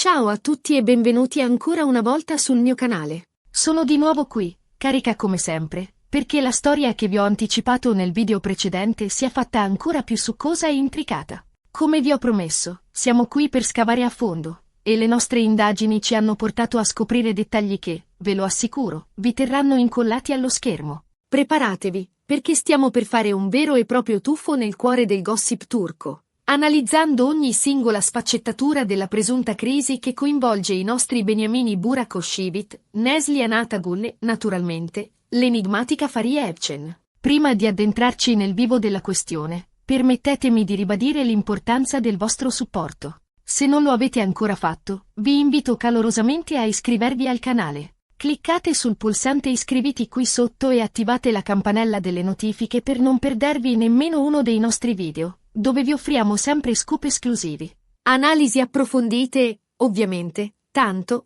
Ciao a tutti e benvenuti ancora una volta sul mio canale. Sono di nuovo qui, carica come sempre, perché la storia che vi ho anticipato nel video precedente sia fatta ancora più succosa e intricata. Come vi ho promesso, siamo qui per scavare a fondo, e le nostre indagini ci hanno portato a scoprire dettagli che, ve lo assicuro, vi terranno incollati allo schermo. Preparatevi, perché stiamo per fare un vero e proprio tuffo nel cuore del gossip turco, analizzando ogni singola sfaccettatura della presunta crisi che coinvolge i nostri beniamini Burak Özçivit, Neslihan Atagul e, naturalmente, l'enigmatica Fariye Evcen. Prima di addentrarci nel vivo della questione, permettetemi di ribadire l'importanza del vostro supporto. Se non lo avete ancora fatto, vi invito calorosamente a iscrivervi al canale. Cliccate sul pulsante iscriviti qui sotto e attivate la campanella delle notifiche per non perdervi nemmeno uno dei nostri video, dove vi offriamo sempre scoop esclusivi. Analisi approfondite e, ovviamente, tanto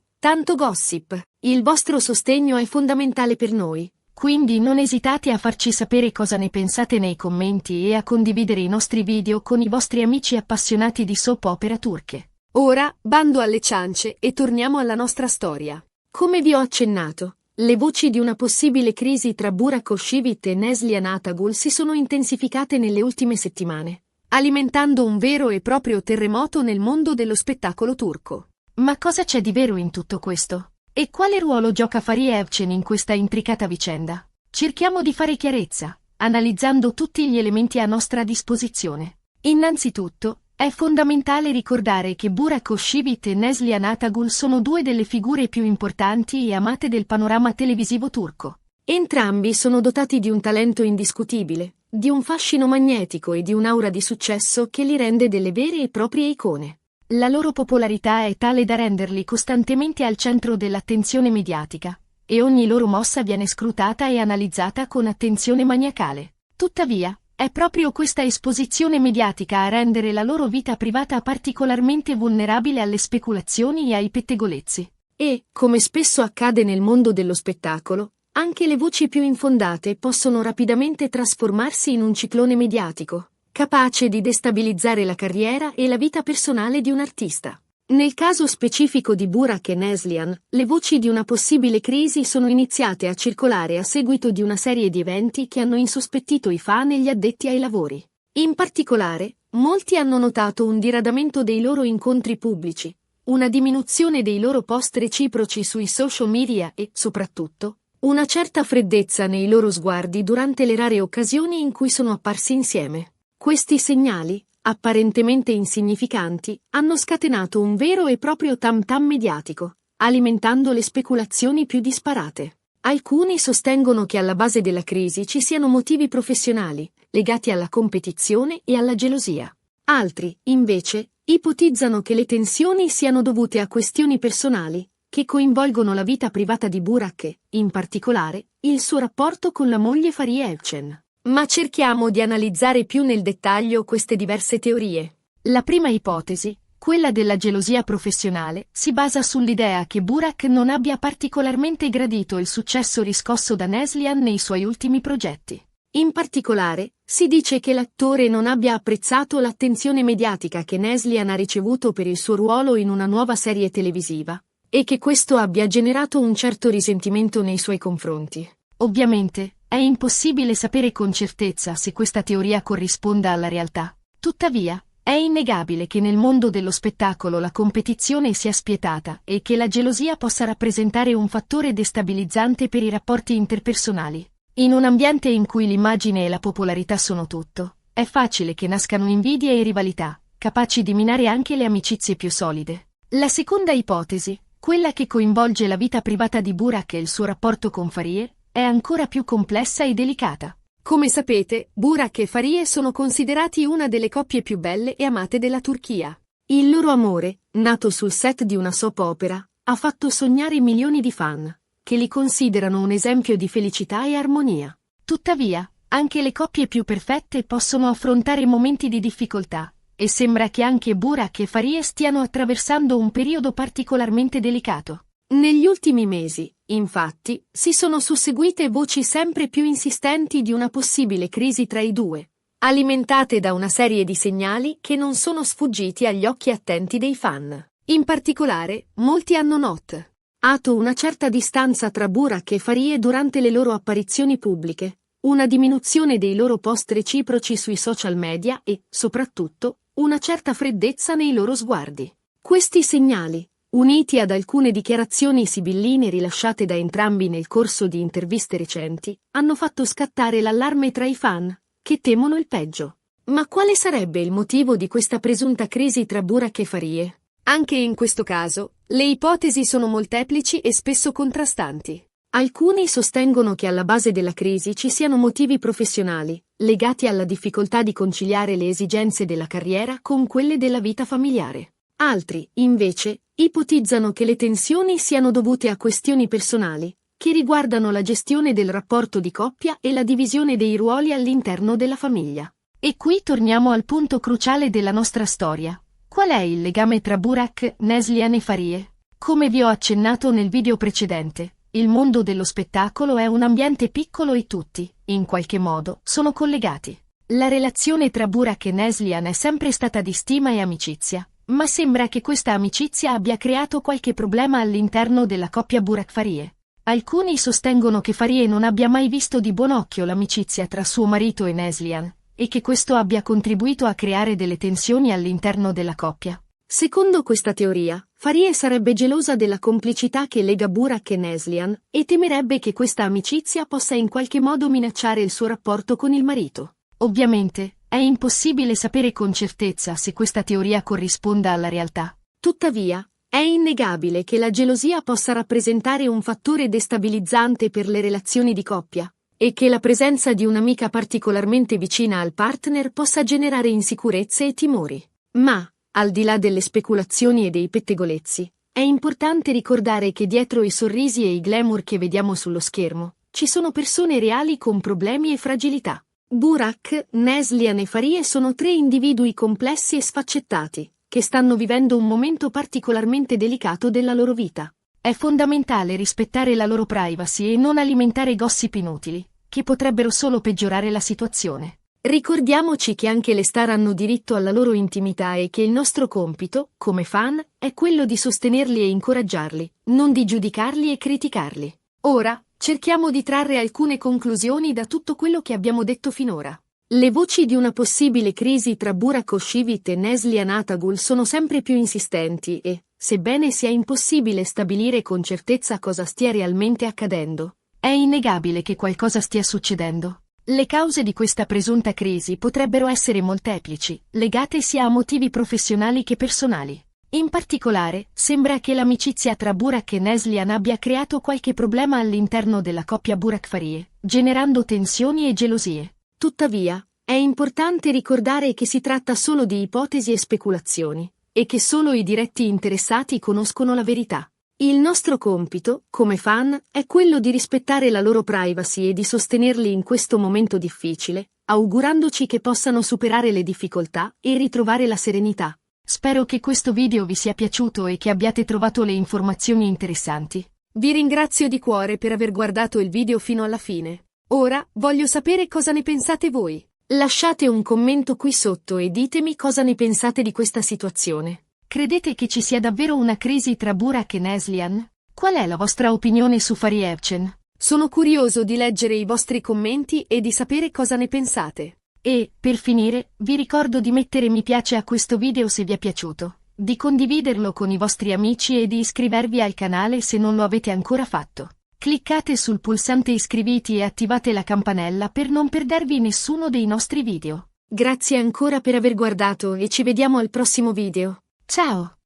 gossip. Il vostro sostegno è fondamentale per noi. Quindi non esitate a farci sapere cosa ne pensate nei commenti e a condividere i nostri video con i vostri amici appassionati di soap opera turche. Ora, bando alle ciance e torniamo alla nostra storia. Come vi ho accennato, le voci di una possibile crisi tra Burak Özçivit e Neslihan Atagul si sono intensificate nelle ultime settimane, alimentando un vero e proprio terremoto nel mondo dello spettacolo turco. Ma cosa c'è di vero in tutto questo? E quale ruolo gioca Fariye Evcen in questa intricata vicenda? Cerchiamo di fare chiarezza, analizzando tutti gli elementi a nostra disposizione. Innanzitutto, è fondamentale ricordare che Burak Özçivit e Neslihan Atagul sono due delle figure più importanti e amate del panorama televisivo turco. Entrambi sono dotati di un talento indiscutibile, di un fascino magnetico e di un'aura di successo che li rende delle vere e proprie icone. La loro popolarità è tale da renderli costantemente al centro dell'attenzione mediatica, e ogni loro mossa viene scrutata e analizzata con attenzione maniacale. Tuttavia, è proprio questa esposizione mediatica a rendere la loro vita privata particolarmente vulnerabile alle speculazioni e ai pettegolezzi. E, come spesso accade nel mondo dello spettacolo, anche le voci più infondate possono rapidamente trasformarsi in un ciclone mediatico, capace di destabilizzare la carriera e la vita personale di un artista. Nel caso specifico di Burak e Neslihan, le voci di una possibile crisi sono iniziate a circolare a seguito di una serie di eventi che hanno insospettito i fan e gli addetti ai lavori. In particolare, molti hanno notato un diradamento dei loro incontri pubblici, una diminuzione dei loro post reciproci sui social media e, soprattutto, una certa freddezza nei loro sguardi durante le rare occasioni in cui sono apparsi insieme. Questi segnali, apparentemente insignificanti, hanno scatenato un vero e proprio tam-tam mediatico, alimentando le speculazioni più disparate. Alcuni sostengono che alla base della crisi ci siano motivi professionali, legati alla competizione e alla gelosia. Altri, invece, ipotizzano che le tensioni siano dovute a questioni personali, che coinvolgono la vita privata di Burak e, in particolare, il suo rapporto con la moglie Fariye Evcen. Ma cerchiamo di analizzare più nel dettaglio queste diverse teorie. La prima ipotesi, quella della gelosia professionale, si basa sull'idea che Burak non abbia particolarmente gradito il successo riscosso da Neslihan nei suoi ultimi progetti. In particolare, si dice che l'attore non abbia apprezzato l'attenzione mediatica che Neslihan ha ricevuto per il suo ruolo in una nuova serie televisiva, e che questo abbia generato un certo risentimento nei suoi confronti. Ovviamente, è impossibile sapere con certezza se questa teoria corrisponda alla realtà. Tuttavia, è innegabile che nel mondo dello spettacolo la competizione sia spietata e che la gelosia possa rappresentare un fattore destabilizzante per i rapporti interpersonali. In un ambiente in cui l'immagine e la popolarità sono tutto, è facile che nascano invidie e rivalità, capaci di minare anche le amicizie più solide. La seconda ipotesi, quella che coinvolge la vita privata di Burak e il suo rapporto con Fariye, è ancora più complessa e delicata. Come sapete, Burak e Fariye sono considerati una delle coppie più belle e amate della Turchia. Il loro amore, nato sul set di una soap opera, ha fatto sognare milioni di fan, che li considerano un esempio di felicità e armonia. Tuttavia, anche le coppie più perfette possono affrontare momenti di difficoltà, e sembra che anche Burak e Fariye stiano attraversando un periodo particolarmente delicato. Negli ultimi mesi, infatti, si sono susseguite voci sempre più insistenti di una possibile crisi tra i due, alimentate da una serie di segnali che non sono sfuggiti agli occhi attenti dei fan. In particolare, molti hanno notato una certa distanza tra Burak e Farie durante le loro apparizioni pubbliche, una diminuzione dei loro post reciproci sui social media e, soprattutto, una certa freddezza nei loro sguardi. Questi segnali, uniti ad alcune dichiarazioni sibilline rilasciate da entrambi nel corso di interviste recenti, hanno fatto scattare l'allarme tra i fan, che temono il peggio. Ma quale sarebbe il motivo di questa presunta crisi tra Burak e Farie? Anche in questo caso, le ipotesi sono molteplici e spesso contrastanti. Alcuni sostengono che alla base della crisi ci siano motivi professionali, legati alla difficoltà di conciliare le esigenze della carriera con quelle della vita familiare. Altri, invece, ipotizzano che le tensioni siano dovute a questioni personali, che riguardano la gestione del rapporto di coppia e la divisione dei ruoli all'interno della famiglia. E qui torniamo al punto cruciale della nostra storia. Qual è il legame tra Burak, Neslihan e Farie? Come vi ho accennato nel video precedente, il mondo dello spettacolo è un ambiente piccolo e tutti, in qualche modo, sono collegati. La relazione tra Burak e Neslihan è sempre stata di stima e amicizia, ma sembra che questa amicizia abbia creato qualche problema all'interno della coppia Burak-Farie. Alcuni sostengono che Farie non abbia mai visto di buon occhio l'amicizia tra suo marito e Neslihan, e che questo abbia contribuito a creare delle tensioni all'interno della coppia. Secondo questa teoria, Farie sarebbe gelosa della complicità che lega Burak e Neslihan e temerebbe che questa amicizia possa in qualche modo minacciare il suo rapporto con il marito. Ovviamente, è impossibile sapere con certezza se questa teoria corrisponda alla realtà. Tuttavia, è innegabile che la gelosia possa rappresentare un fattore destabilizzante per le relazioni di coppia, e che la presenza di un'amica particolarmente vicina al partner possa generare insicurezze e timori. Ma, al di là delle speculazioni e dei pettegolezzi, è importante ricordare che dietro i sorrisi e i glamour che vediamo sullo schermo, ci sono persone reali con problemi e fragilità. Burak, Neslihan e Farie sono tre individui complessi e sfaccettati, che stanno vivendo un momento particolarmente delicato della loro vita. È fondamentale rispettare la loro privacy e non alimentare gossip inutili, che potrebbero solo peggiorare la situazione. Ricordiamoci che anche le star hanno diritto alla loro intimità e che il nostro compito, come fan, è quello di sostenerli e incoraggiarli, non di giudicarli e criticarli. Ora, cerchiamo di trarre alcune conclusioni da tutto quello che abbiamo detto finora. Le voci di una possibile crisi tra Burak Oshivit e Neslihan Atagul sono sempre più insistenti e, sebbene sia impossibile stabilire con certezza cosa stia realmente accadendo, è innegabile che qualcosa stia succedendo. Le cause di questa presunta crisi potrebbero essere molteplici, legate sia a motivi professionali che personali. In particolare, sembra che l'amicizia tra Burak e Neslihan abbia creato qualche problema all'interno della coppia Burak-Farie, generando tensioni e gelosie. Tuttavia, è importante ricordare che si tratta solo di ipotesi e speculazioni, e che solo i diretti interessati conoscono la verità. Il nostro compito, come fan, è quello di rispettare la loro privacy e di sostenerli in questo momento difficile, augurandoci che possano superare le difficoltà e ritrovare la serenità. Spero che questo video vi sia piaciuto e che abbiate trovato le informazioni interessanti. Vi ringrazio di cuore per aver guardato il video fino alla fine. Ora, voglio sapere cosa ne pensate voi. Lasciate un commento qui sotto e ditemi cosa ne pensate di questa situazione. Credete che ci sia davvero una crisi tra Burak e Neslihan? Qual è la vostra opinione su Farie Evcen? Sono curioso di leggere i vostri commenti e di sapere cosa ne pensate. E, per finire, vi ricordo di mettere mi piace a questo video se vi è piaciuto, di condividerlo con i vostri amici e di iscrivervi al canale se non lo avete ancora fatto. Cliccate sul pulsante iscriviti e attivate la campanella per non perdervi nessuno dei nostri video. Grazie ancora per aver guardato e ci vediamo al prossimo video. Ciao!